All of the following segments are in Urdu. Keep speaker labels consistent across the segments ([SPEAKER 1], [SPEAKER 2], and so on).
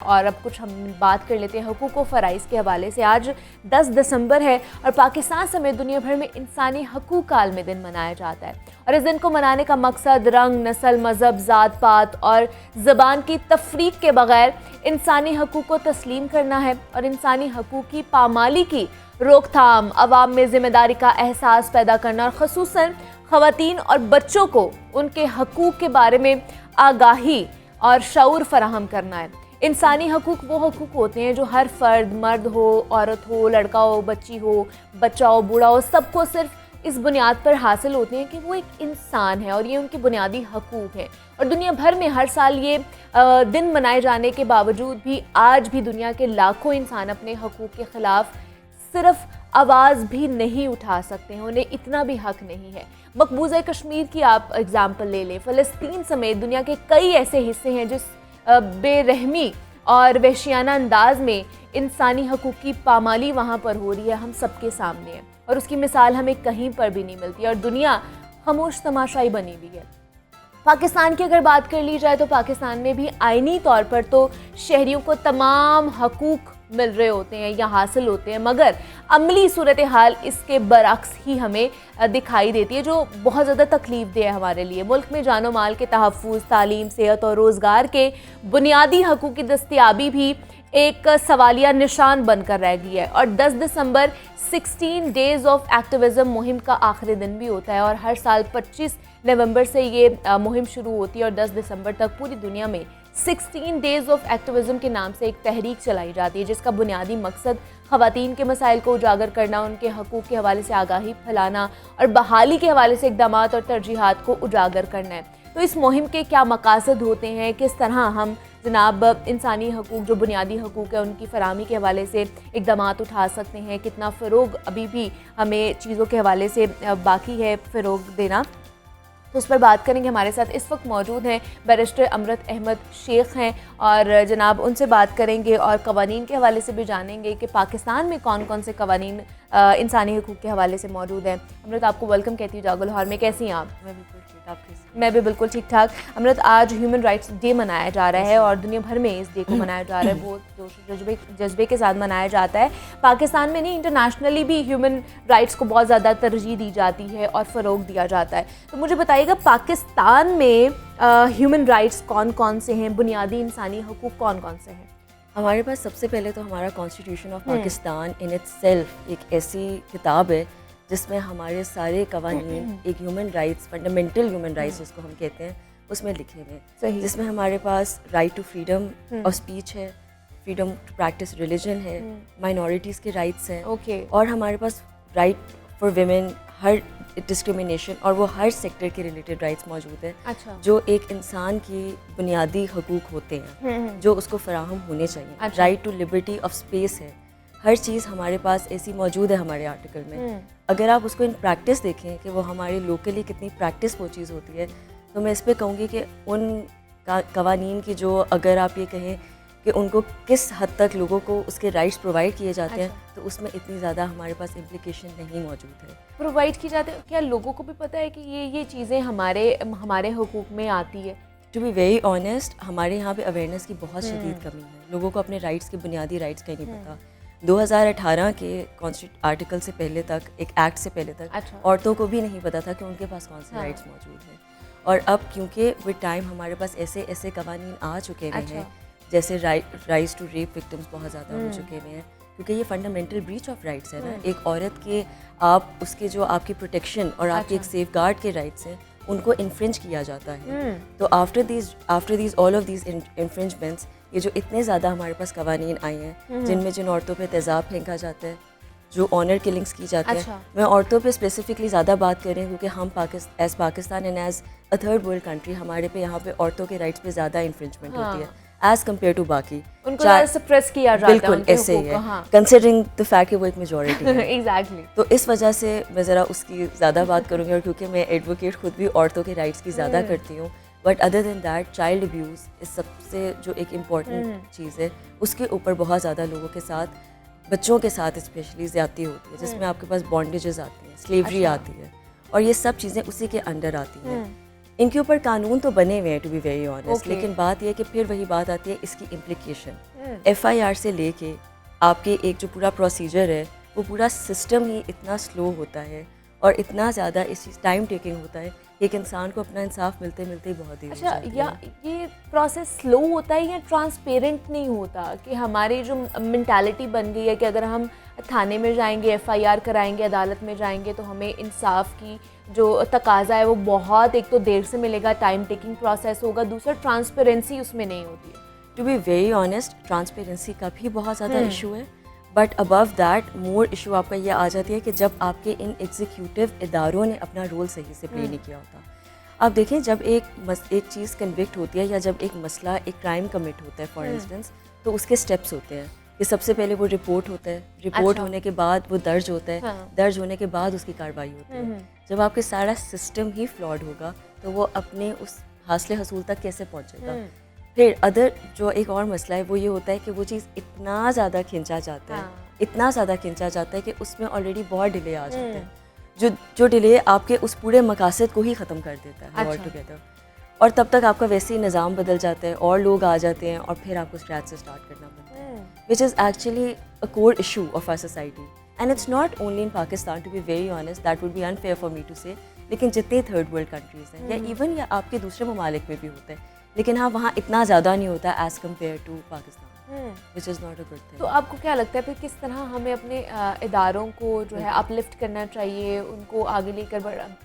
[SPEAKER 1] اور اب کچھ ہم بات کر لیتے ہیں حقوق و فرائض کے حوالے سے. آج 10 دسمبر ہے اور پاکستان سمیت دنیا بھر میں انسانی حقوق کا عالمی دن منایا جاتا ہے. اور اس دن کو منانے کا مقصد رنگ، نسل، مذہب، ذات پات اور زبان کی تفریق کے بغیر انسانی حقوق کو تسلیم کرنا ہے اور انسانی حقوق کی پامالی کی روک تھام، عوام میں ذمہ داری کا احساس پیدا کرنا اور خصوصاً خواتین اور بچوں کو ان کے حقوق کے بارے میں آگاہی اور شعور فراہم کرنا ہے. انسانی حقوق وہ حقوق ہوتے ہیں جو ہر فرد، مرد ہو، عورت ہو، لڑکا ہو، بچی ہو، بچہ ہو، بوڑھا ہو، سب کو صرف اس بنیاد پر حاصل ہوتے ہیں کہ وہ ایک انسان ہے اور یہ ان کے بنیادی حقوق ہیں. اور دنیا بھر میں ہر سال یہ دن منائے جانے کے باوجود بھی آج بھی دنیا کے لاکھوں انسان اپنے حقوق کے خلاف صرف آواز بھی نہیں اٹھا سکتے ہیں، انہیں اتنا بھی حق نہیں ہے. مقبوضہ کشمیر کی آپ اگزامپل لے لیں، فلسطین سمیت دنیا کے کئی ایسے حصے ہیں جس بے رحمی اور وحشیانہ انداز میں انسانی حقوق کی پامالی وہاں پر ہو رہی ہے، ہم سب کے سامنے ہے اور اس کی مثال ہمیں کہیں پر بھی نہیں ملتی اور دنیا خاموش تماشائی بنی ہوئی ہے. پاکستان کی اگر بات کر لی جائے تو پاکستان میں بھی آئینی طور پر تو شہریوں کو تمام حقوق مل رہے ہوتے ہیں یا حاصل ہوتے ہیں، مگر عملی صورتحال اس کے برعکس ہی ہمیں دکھائی دیتی ہے جو بہت زیادہ تکلیف دہ ہے ہمارے لیے. ملک میں جان و مال کے تحفظ، تعلیم، صحت اور روزگار کے بنیادی حقوق کی دستیابی بھی ایک سوالیہ نشان بن کر رہ گئی ہے. اور 10 دسمبر 16 ڈیز آف ایکٹیویزم مہم کا آخری دن بھی ہوتا ہے اور ہر سال 25 نومبر سے یہ مہم شروع ہوتی ہے اور 10 دسمبر تک پوری دنیا میں 16 ڈیز آف ایکٹیویزم کے نام سے ایک تحریک چلائی جاتی ہے جس کا بنیادی مقصد خواتین کے مسائل کو اجاگر کرنا، ان کے حقوق کے حوالے سے آگاہی پھیلانا اور بحالی کے حوالے سے اقدامات اور ترجیحات کو اجاگر کرنا ہے. تو اس مہم کے کیا مقاصد ہوتے ہیں، کس طرح ہم جناب انسانی حقوق جو بنیادی حقوق ہے ان کی فراہمی کے حوالے سے اقدامات اٹھا سکتے ہیں، کتنا فروغ ابھی بھی ہمیں چیزوں کے حوالے سے باقی ہے فروغ دینا، تو اس پر بات کریں گے. ہمارے ساتھ اس وقت موجود ہیں بیرسٹر امرت احمد شیخ ہیں اور جناب ان سے بات کریں گے اور قوانین کے حوالے سے بھی جانیں گے کہ پاکستان میں کون کون سے قوانین انسانی حقوق کے حوالے سے موجود ہیں. امرت آپ کو ویلکم کہتی ہوں جاگو لاہور میں، کیسی ہیں آپ؟
[SPEAKER 2] میں بالکل ٹھیک، آپ کیسی؟
[SPEAKER 1] میں بھی بالکل ٹھیک ٹھاک. امرت آج ہیومن رائٹس ڈے منایا جا رہا ہے اور دنیا بھر میں اس ڈے کو منایا جا رہا ہے، بہت جوش و جذبے کے ساتھ منایا جاتا ہے. پاکستان میں نہیں، انٹرنیشنلی بھی ہیومن رائٹس کو بہت زیادہ ترجیح دی جاتی ہے اور فروغ دیا جاتا ہے. تو مجھے بتائیے گا پاکستان میں ہیومن رائٹس کون کون سے ہیں، بنیادی انسانی حقوق کون کون سے ہیں؟
[SPEAKER 2] ہمارے پاس سب سے پہلے تو ہمارا constitution of Pakistan in it self ایک ایسی کتاب ہے جس میں ہمارے سارے قوانین ایک human rights, fundamental human rights جس کو ہم کہتے ہیں، اس میں لکھے ہوئے ہیں، جس میں ہمارے پاس right to freedom of speech ہے، فریڈم ٹو پریکٹس ریلیجن ہے، مائنورٹیز کے رائٹس ہیں، اور ہمارے پاس رائٹ فار ویمن، ہر ڈسکریمنیشن اور وہ ہر سیکٹر کے ریلیٹڈ رائٹس موجود ہیں جو ایک انسان کی بنیادی حقوق ہوتے ہیں جو اس کو فراہم ہونے چاہیے. Right to liberty of space ہے، ہر چیز ہمارے پاس ایسی موجود ہے ہمارے آرٹیکل میں. اگر آپ اس کو ان پریکٹس دیکھیں کہ وہ ہمارے لوکلی کتنی پریکٹس وہ چیز ہوتی ہے، تو میں اس پہ کہوں گی کہ ان قوانین کی جو اگر آپ یہ کہیں کہ ان کو کس حد تک لوگوں کو اس کے رائٹس پرووائڈ کیے جاتے ہیں، تو اس میں اتنی زیادہ ہمارے پاس امپلیکیشن نہیں موجود ہے.
[SPEAKER 1] پرووائڈ کی جاتے ہیں، کیا لوگوں کو بھی پتہ ہے کہ یہ چیزیں ہمارے حقوق میں آتی ہے؟
[SPEAKER 2] ٹو بی ویری آنیسٹ، ہمارے یہاں پہ اویئرنیس کی بہت شدید کمی ہے. لوگوں کو اپنے رائٹس کے بنیادی رائٹس کا ہی نہیں پتہ. 2018 کے آرٹیکل سے پہلے تک، ایک ایکٹ سے پہلے تک عورتوں کو بھی نہیں پتہ تھا کہ ان کے پاس کون سے رائٹس موجود ہیں. اور اب کیونکہ ود ٹائم ہمارے پاس ایسے قوانین آ چکے ہوئے ہیں، جیسے رائٹس ٹو ریپ وکٹمس بہت زیادہ ہو چکے ہوئے ہیں، کیونکہ یہ فنڈامنٹل بریچ آف رائٹس ہے نا. ایک عورت کے آپ اس کے جو آپ کی پروٹیکشن اور آپ کے ایک سیف گارڈ کے رائٹس ہیں ان کو انفرنج کیا جاتا ہے. تو after these all of these infringements, یہ جو اتنے زیادہ ہمارے پاس قوانین آئے ہیں جن میں جن عورتوں پہ تیزاب پھینکا جاتا ہے، جو آنر کلنگس کی جاتی ہیں، میں عورتوں پہ اسپیسیفکلی زیادہ بات کر رہی ہوں کیونکہ ہم as Pakistan and as a third world country ہمارے پہ یہاں پہ عورتوں کے رائٹس پہ زیادہ انفرنجمنٹ ہوتی ہے ایز کمپیئر ٹو باقی.
[SPEAKER 1] ان کو سپریس کیا جاتا ہے.
[SPEAKER 2] بالکل ایسے ہی ہے، کنسیڈرنگ دی فیکٹ کہ وہ ایک میجورٹی ہے.
[SPEAKER 1] ایگزیکٹلی.
[SPEAKER 2] تو اس وجہ سے میں ذرا اس کی زیادہ بات کروں گی، اور کیونکہ میں ایڈوکیٹ خود بھی عورتوں کے رائٹس کی زیادہ کرتی ہوں. But other than that, child abuse اس سب سے جو ایک امپورٹنٹ چیز ہے، اس کے اوپر بہت زیادہ لوگوں کے ساتھ، بچوں کے ساتھ اسپیشلی زیادتی ہوتی ہے، جس میں آپ کے پاس بانڈیجز آتی ہیں، سلیوری آتی ہے، اور یہ سب چیزیں اسی کے انڈر آتی ہیں. ان کے اوپر قانون تو بنے ہوئے ہیں ٹو بی ویری آنیسٹ, لیکن بات یہ ہے کہ پھر وہی بات آتی ہے اس کی امپلیکیشن. FIR سے لے کے آپ کے ایک جو پورا پروسیجر ہے وہ پورا سسٹم ہی اتنا سلو ہوتا ہے اور اتنا زیادہ اس چیز ٹائم ٹیکنگ ہوتا ہے کہ ایک انسان کو اپنا انصاف ملتے ملتے ہی بہت دیر ہو جاتی ہے.
[SPEAKER 1] یا یہ پروسیس سلو ہوتا ہے یا ٹرانسپیرنٹ نہیں ہوتا, کہ ہماری جو مینٹالٹی بن گئی ہے کہ اگر ہم تھانے میں جائیں گے, FIR کرائیں گے, عدالت میں جائیں گے تو ہمیں انصاف کی جو تقاضا ہے وہ بہت, ایک تو دیر سے ملے گا, ٹائم ٹیکنگ پروسیس ہوگا, دوسرا ٹرانسپیرنسی اس میں نہیں ہوتی ہے.
[SPEAKER 2] To be very honest transparency کا بھی بہت زیادہ ایشو ہے, but above that more issue آپ کا یہ آ جاتی ہے کہ جب آپ کے ان ایگزیکیوٹیو اداروں نے اپنا رول صحیح سے پلے نہیں کیا ہوتا. آپ دیکھیں جب ایک چیز کنوکٹ ہوتی ہے یا جب ایک مسئلہ ایک کرائم کمٹ ہوتا ہے فار انسٹنس, تو اس کے اسٹیپس ہوتے ہیں کہ سب سے پہلے وہ رپورٹ ہوتا ہے, رپورٹ ہونے کے بعد وہ درج ہوتا ہے, درج ہونے کے بعد اس کی کارروائی ہوتی ہے. جب آپ کے سارا سسٹم ہی فلاڈ ہوگا تو وہ اپنے اس حاصل حصول تک کیسے پہنچے گا. پھر ادر جو ایک اور مسئلہ ہے وہ یہ ہوتا ہے کہ وہ چیز اتنا زیادہ کھینچا جاتا ہے, اتنا زیادہ کھینچا جاتا ہے کہ اس میں آلریڈی بہت ڈیلے آ جاتے ہیں, جو ڈیلے آپ کے اس پورے مقاصد کو ہی ختم کر دیتا ہے آل ٹوگیدر. اور تب تک آپ کا ویسے ہی نظام بدل جاتا ہے اور لوگ آ جاتے ہیں اور پھر آپ کو اسکریچ سے اسٹارٹ کرنا پڑتا ہے, which is actually a core issue of our society. And it's not only in Pakistan, to be very honest that would be unfair for me to say, لیکن جتنے تھرڈ ورلڈ کنٹریز ہیں یا ایون یا آپ کے دوسرے ممالک میں بھی ہوتا ہے, لیکن ہاں وہاں اتنا زیادہ نہیں ہوتا as compare to Pakistan, which is not a good thing.
[SPEAKER 1] تو آپ کو کیا لگتا ہے پھر کس طرح ہمیں اپنے اداروں کو جو ہے اپ لفٹ کرنا چاہیے, ان کو آگے لے کر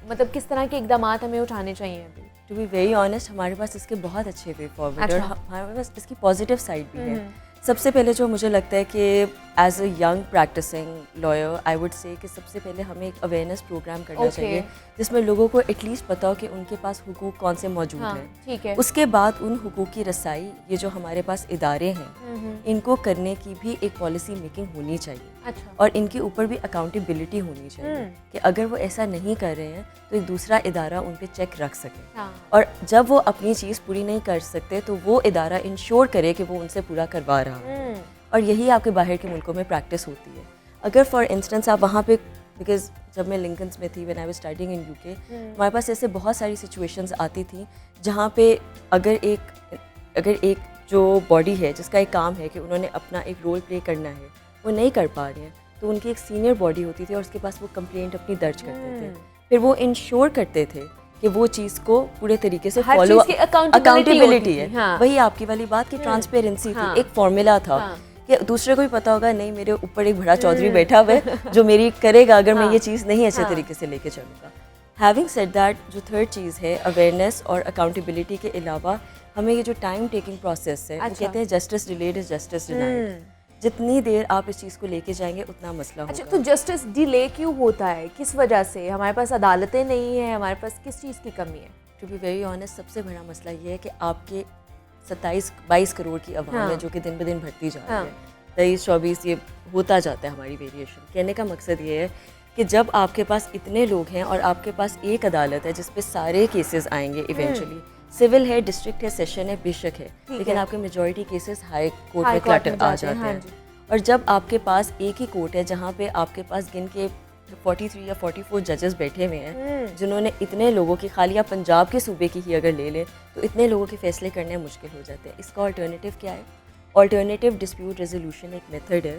[SPEAKER 1] مطلب کس طرح کے اقدامات ہمیں اٹھانے چاہیے ابھی؟
[SPEAKER 2] ٹو بی ویری آنیسٹ ہمارے پاس اس کے بہت اچھے وے فارورڈ اور ہمارے پاس اس کی پازیٹیو سائڈ بھی ہے. سب سے پہلے جو مجھے لگتا ہے کہ as a young practising lawyer I would say کہ سب سے پہلے ہمیں ایک اویئرنیس پروگرام کرنا چاہیے جس میں لوگوں کو ایٹ لیسٹ پتہ ہو کہ ان کے پاس حقوق کون سے موجود ہیں.
[SPEAKER 1] ٹھیک ہے.
[SPEAKER 2] اس کے بعد ان حقوق کی رسائی, یہ جو ہمارے پاس ادارے ہیں ان کو کرنے کی بھی ایک پالیسی میکنگ ہونی چاہیے. اور ان کے اوپر بھی اکاؤنٹیبلٹی ہونی چاہیے کہ اگر وہ ایسا نہیں کر رہے ہیں تو ایک دوسرا ادارہ ان پہ چیک رکھ سکے, اور جب وہ اپنی چیز پوری نہیں کر سکتے تو وہ ادارہ انشور کرے کہ وہ ان سے پورا کروا رہا ہے. اور یہی آپ کے باہر کے ملکوں میں پریکٹس ہوتی ہے. اگر فار انسٹنس آپ وہاں پہ, بیکاز جب میں لنکنس میں تھی when I was studying in UK, ہمارے پاس ایسے بہت ساری سچویشنز آتی تھیں جہاں پہ اگر ایک جو باڈی ہے جس کا ایک کام ہے کہ انہوں نے اپنا ایک رول پلے کرنا ہے وہ نہیں کر پا رہے ہیں, تو ان کی ایک سینئر باڈی ہوتی تھی اور اس کے پاس وہ کمپلینٹ اپنی درج کرتے تھے. پھر وہ انشور کرتے تھے کہ وہ چیز کو پورے طریقے سے فالو, اکاؤنٹیبلٹی ہے. وہی آپ کی والی بات کہ ٹرانسپیرنسی تھی, ایک فارمولا تھا کہ دوسرے کو بھی پتا ہوگا نہیں میرے اوپر ایک بڑا چودھری بیٹھا ہوا ہے جو میری کرے گا اگر میں یہ چیز نہیں اچھے طریقے سے لے کے چلوں گا. ہیونگ سیڈ دیٹ, جو تھرڈ چیز ہے اویئرنیس اور اکاؤنٹیبلٹی کے علاوہ ہمیں یہ جو ٹائم ٹیکنگ پروسیس ہے وہ کہتے ہیں justice delayed is justice denied. جتنی دیر آپ اس چیز کو لے کے جائیں گے اتنا مسئلہ ہوگا.
[SPEAKER 1] اچھا, تو جسٹس ڈیلے کیوں ہوتا ہے, کس وجہ سے؟ ہمارے پاس عدالتیں نہیں ہیں, ہمارے پاس کس چیز کی کمی ہے؟
[SPEAKER 2] ٹو بی ویری آنیسٹ سب سے بڑا مسئلہ یہ ہے کہ آپ کے 27-22 کروڑ کی عوام ہے جو کہ دن بدن بڑھتی جا رہی ہے, 23-24 یہ ہوتا جاتا ہے ہماری ویریشن. کہنے کا مقصد یہ ہے کہ جب آپ کے پاس اتنے لوگ ہیں اور آپ کے پاس ایک عدالت ہے جس پہ سارے کیسز آئیں گے ایونچولی, سول ہے, ڈسٹرکٹ ہے, سیشن ہے, بے شک ہے, لیکن آپ کے میجورٹی کیسز ہائی کورٹ میں کلٹر آ جاتے ہیں. اور جب آپ کے پاس ایک ہی کورٹ ہے جہاں پہ آپ کے پاس گن کے 43 یا 44 ججز بیٹھے ہوئے ہیں جنہوں نے اتنے لوگوں کی, خالی آپ پنجاب کے صوبے کی ہی اگر لے لیں تو اتنے لوگوں کے فیصلے کرنے مشکل ہو جاتے ہیں. اس کا آلٹرنیٹیو کیا ہے؟ آلٹرنیٹیو ڈسپیوٹ ریزولوشن ایک میتھڈ ہے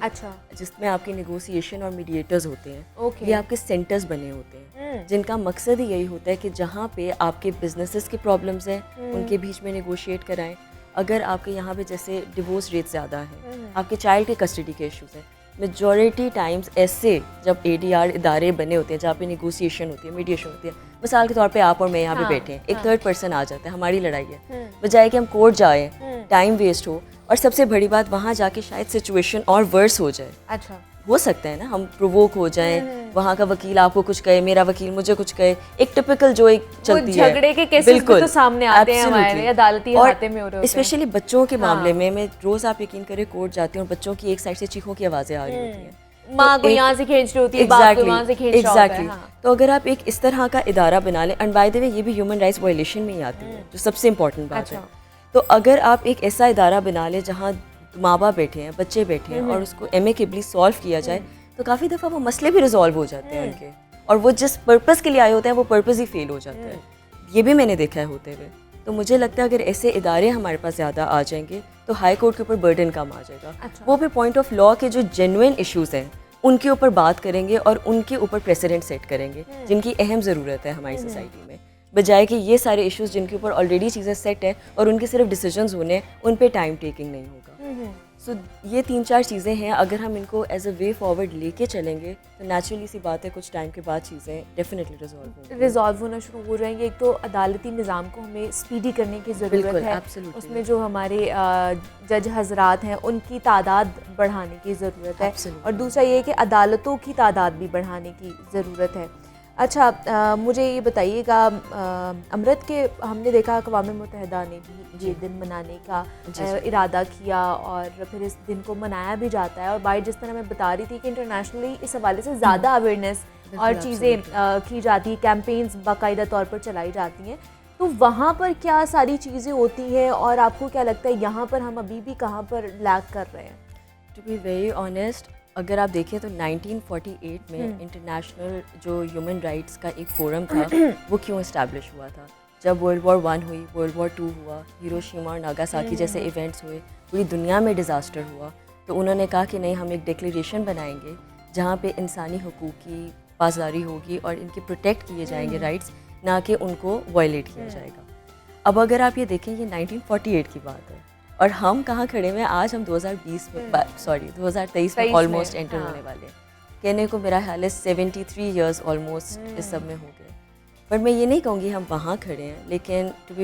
[SPEAKER 2] جس میں آپ کے نیگوسیشن اور میڈیٹرز ہوتے ہیں. یہ آپ کے سینٹرز بنے ہوتے ہیں جن کا مقصد ہی یہی ہوتا ہے کہ جہاں پہ آپ کے بزنسز کے پرابلمز ہیں ان کے بیچ میں نیگوشیٹ کرائیں. اگر آپ کے یہاں پہ جیسے ڈیورس ریٹ زیادہ ہیں, آپ کے چائلڈ کے کسٹڈی کے ایشوز ہیں, میجورٹی ٹائمز ایسے جب ADR ادارے بنے ہوتے ہیں جہاں پہ نیگوسیشن ہوتی ہے, میڈیشن ہوتی ہے, مثال کے طور پہ آپ اور میں یہاں پہ بیٹھے ہیں, ایک تھرڈ پرسن آ جاتا ہے, ہماری لڑائی ہے, بجائے کہ ہم کورٹ جائیں, ٹائم ویسٹ ہو, اور سب سے بڑی بات وہاں جا کے شاید سچویشن اور ورس ہو جائے.
[SPEAKER 1] اچھا,
[SPEAKER 2] ہو سکتا ہے نا ہم پرووک ہو جائیں, وہاں کا وکیل آپ کو کچھ کہے, میرا وکیل مجھے کچھ کہے, ایک ٹپیکل جو ایک چلتی ہے
[SPEAKER 1] جھگڑے کے کیسز بھی تو سامنے آتے ہیں ہمارے عدالتی احاطے میں ہو رہے ہوتے ہیں.
[SPEAKER 2] اسپیشلی بچوں کے معاملے میں روز آپ یقین کریں کورٹ جاتی ہوں اور بچوں کی ایک سائڈ سے چیخوں کی آوازیں آ رہی ہوتی ہیں,
[SPEAKER 1] ماں کو یہاں سے کھینچ رہی ہوتی ہے, باپ کو وہاں سے کھینچ رہا ہوتا ہے.
[SPEAKER 2] تو اگر آپ ایک اس طرح کا ادارہ بنا لیں, اینڈ بائی دی وے یہ بھی ہیومن رائٹس وائلیشن میں ہی آتی ہے جو سب سے امپورٹنٹ بات ہے. تو اگر آپ ایک ایسا ادارہ بنا لیں جہاں ماں باپ بیٹھے ہیں, بچے بیٹھے ہیں, اور اس کو ایمیکیبلی سالو کیا جائے تو کافی دفعہ وہ مسئلے بھی ریزالو ہو جاتے ہیں ان کے, اور وہ جس پرپز کے لیے آئے ہوتے ہیں وہ پرپز ہی فیل ہو جاتا ہے. یہ بھی میں نے دیکھا ہے ہوتے ہوئے. تو مجھے لگتا ہے اگر ایسے ادارے ہمارے پاس زیادہ آ جائیں گے تو ہائی کورٹ کے اوپر برڈن کم آ جائے گا. وہ پھر پوائنٹ آف لاء کے جو جینوئن ایشوز ہیں ان کے اوپر بات کریں گے اور ان کے اوپر پریسیڈنٹ سیٹ کریں گے جن کی اہم ضرورت ہے ہماری سوسائٹی میں, بجائے کہ یہ سارے ایشوز جن کے اوپر آلریڈی چیزیں سیٹ ہیں اور ان کے صرف ڈیسیجنز ہونے ہیں, ان پہ ٹائم ٹیکنگ نہیں ہوگا. سو یہ 3-4 چیزیں ہیں, اگر ہم ان کو ایز اے وے فارورڈ لے کے چلیں گے تو نیچرلی سی بات ہے کچھ ٹائم کے بعد چیزیں ڈیفینیٹلی
[SPEAKER 1] ریزالو ہونا شروع ہو جائیں گے. ایک تو عدالتی نظام کو ہمیں اسپیڈی کرنے کی ضرورت ہے, اس میں جو ہمارے جج حضرات ہیں ان کی تعداد بڑھانے کی ضرورت ہے, اور دوسرا یہ کہ عدالتوں کی تعداد بھی بڑھانے کی ضرورت ہے. اچھا مجھے یہ بتائیے گا امرت کہ ہم نے دیکھا اقوام متحدہ نے بھی یہ دن منانے کا ارادہ کیا اور پھر اس دن کو منایا بھی جاتا ہے, اور بائی جس طرح میں بتا رہی تھی کہ انٹرنیشنلی اس حوالے سے زیادہ اویئرنیس اور چیزیں کی جاتی ہیں, کیمپینز باقاعدہ طور پر چلائی جاتی ہیں. تو وہاں پر کیا ساری چیزیں ہوتی ہیں اور آپ کو کیا لگتا ہے یہاں پر ہم ابھی بھی کہاں پر لیگ کر رہے ہیں؟
[SPEAKER 2] ٹو بی ویری آنیسٹ, اگر آپ دیکھیں تو 1948 میں انٹرنیشنل جو ہیومن رائٹس کا ایک فورم تھا وہ کیوں اسٹیبلش ہوا تھا؟ جب ورلڈ وار 1 ہوئی, ورلڈ وار 2 ہوا, ہیروشیما اور ناگاساکی جیسے ایونٹس ہوئے, پوری دنیا میں ڈیزاسٹر ہوا, تو انہوں نے کہا کہ نہیں ہم ایک ڈکلیریشن بنائیں گے جہاں پہ انسانی حقوق کی پاسداری ہوگی اور ان کے پروٹیکٹ کیے جائیں گے رائٹس, نہ کہ ان کو وائلیٹ کیا جائے گا. اب اگر آپ یہ دیکھیں یہ 1948 کی بات ہے اور ہم کہاں کھڑے ہوئے ہیں آج, ہم 2023 میں آلموسٹ انٹر ہونے والے ہیں. کہنے کو میرا خیال ہے 73 ایئرس آلموسٹ اس سب میں ہو گئے. پر میں یہ نہیں کہوں گی ہم وہاں کھڑے ہیں, لیکن to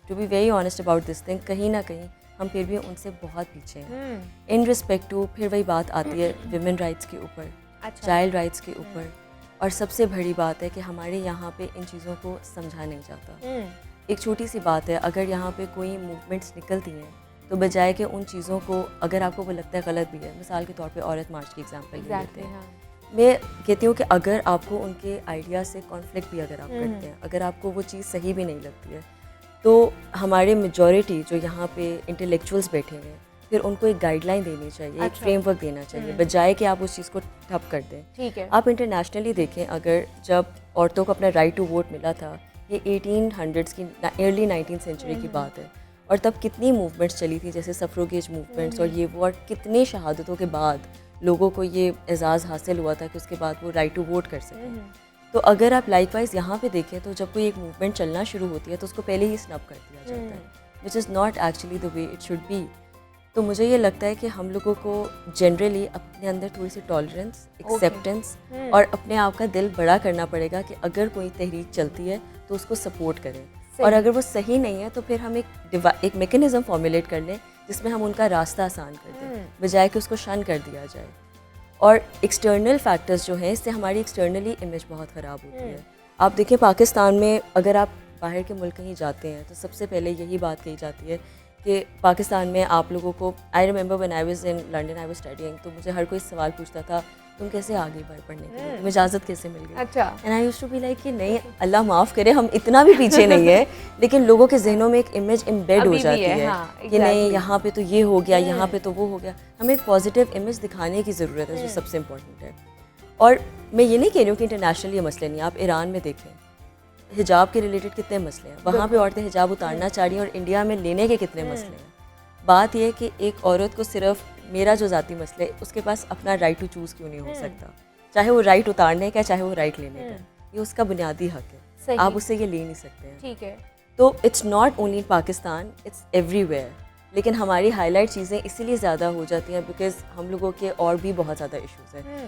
[SPEAKER 2] be very honest about this thing, کہیں نہ کہیں ہم پھر بھی ان سے بہت پیچھے ہیں ان رسپیکٹ ٹو. پھر وہی بات آتی ہے ویمن رائٹس کے اوپر, چائلڈ رائٹس کے اوپر, اور سب سے بڑی بات ہے کہ ہمارے یہاں پہ ان چیزوں کو سمجھا نہیں جاتا. ایک چھوٹی سی بات ہے, اگر یہاں پہ کوئی موومنٹس نکلتی ہیں تو بجائے کہ ان چیزوں کو, اگر آپ کو وہ لگتا ہے غلط بھی ہے, مثال کے طور پہ عورت مارچ کی ایگزامپل لے لیتے ہیں, میں کہتی ہوں کہ اگر آپ کو ان کے آئیڈیا سے کانفلکٹ بھی اگر آپ کرتے ہیں, اگر آپ کو وہ چیز صحیح بھی نہیں لگتی ہے, تو ہمارے میجورٹی جو یہاں پہ انٹلیکچوئلس بیٹھے ہوئے ہیں, پھر ان کو ایک گائیڈ لائن دینی چاہیے, ایک فریم ورک دینا چاہیے, بجائے کہ آپ اس چیز کو ٹھپ کر دیں. آپ انٹرنیشنلی دیکھیں, اگر جب عورتوں کو اپنا رائٹ ٹو ووٹ ملا تھا, یہ 1800s کی ارلی 19th سینچری کی بات ہے, اور تب کتنی موومنٹس چلی تھی جیسے سفروگیج موومنٹس اور یہ وہ, اور کتنی شہادتوں کے بعد لوگوں کو یہ اعزاز حاصل ہوا تھا کہ اس کے بعد وہ رائٹ ٹو ووٹ کر سکیں. تو اگر آپ لائک وائز یہاں پہ دیکھیں تو جب کوئی ایک موومنٹ چلنا شروع ہوتی ہے تو اس کو پہلے ہی سنپ کر دیا جاتا ہے, which is not actually the way it should be. تو مجھے یہ لگتا ہے کہ ہم لوگوں کو جنرلی اپنے اندر تھوڑی سی ٹالرنس, ایکسیپٹنس اور اپنے آپ کا دل بڑا کرنا پڑے گا کہ اگر کوئی تحریک چلتی ہے تو اس کو سپورٹ کریں, اور اگر وہ صحیح نہیں ہے تو پھر ہم ایک میکینزم فارمولیٹ کر لیں جس میں ہم ان کا راستہ آسان کر دیں, بجائے کہ اس کو شن کر دیا جائے. اور ایکسٹرنل فیکٹرز جو ہیں اس سے ہماری ایکسٹرنلی امیج بہت خراب ہوتی ہے. آپ دیکھیں پاکستان میں اگر آپ باہر کے ملک کہیں جاتے ہیں تو سب سے پہلے یہی بات کہی جاتی ہے کہ پاکستان میں آپ لوگوں کو, I remember when I was in London I was studying, تو مجھے ہر کوئی سوال پوچھتا تھا تم کیسے آ گئی باہر پڑھنے کے لیے, تمہیں اجازت کیسے مل گئی. And I used to be like کہ نہیں اللہ معاف کرے ہم اتنا بھی پیچھے نہیں ہے, لیکن لوگوں کے ذہنوں میں ایک امیج امبیڈ ہو جاتی ہے کہ نہیں یہاں پہ تو یہ ہو گیا, یہاں پہ تو وہ ہو گیا. ہمیں ایک پازیٹیو امیج دکھانے کی ضرورت ہے جو سب سے امپورٹنٹ ہے. اور میں یہ نہیں کہہ رہی ہوں کہ انٹرنیشنل یہ مسئلے نہیں, آپ ایران میں دیکھیں حجاب کے ریلیٹڈ کتنے مسئلے ہیں, وہاں پہ عورتیں حجاب اتارنا چاہ رہی ہیں, اور انڈیا میں لینے کے کتنے مسئلے ہیں. بات یہ ہے کہ ایک عورت کو صرف میرا جو ذاتی مسئلہ ہے اس کے پاس اپنا رائٹ ٹو چوز کیوں نہیں ہو سکتا, چاہے وہ رائٹ اتارنے کا چاہے وہ رائٹ لینے کا, یہ اس کا بنیادی حق ہے, آپ اس سے یہ لے نہیں سکتے ہیں.
[SPEAKER 1] ٹھیک ہے,
[SPEAKER 2] تو it's not only Pakistan, it's everywhere. لیکن ہماری ہائی لائٹ چیزیں اسی لیے زیادہ ہو جاتی ہیں بیکاز ہم لوگوں کے اور بھی بہت زیادہ ایشوز ہیں.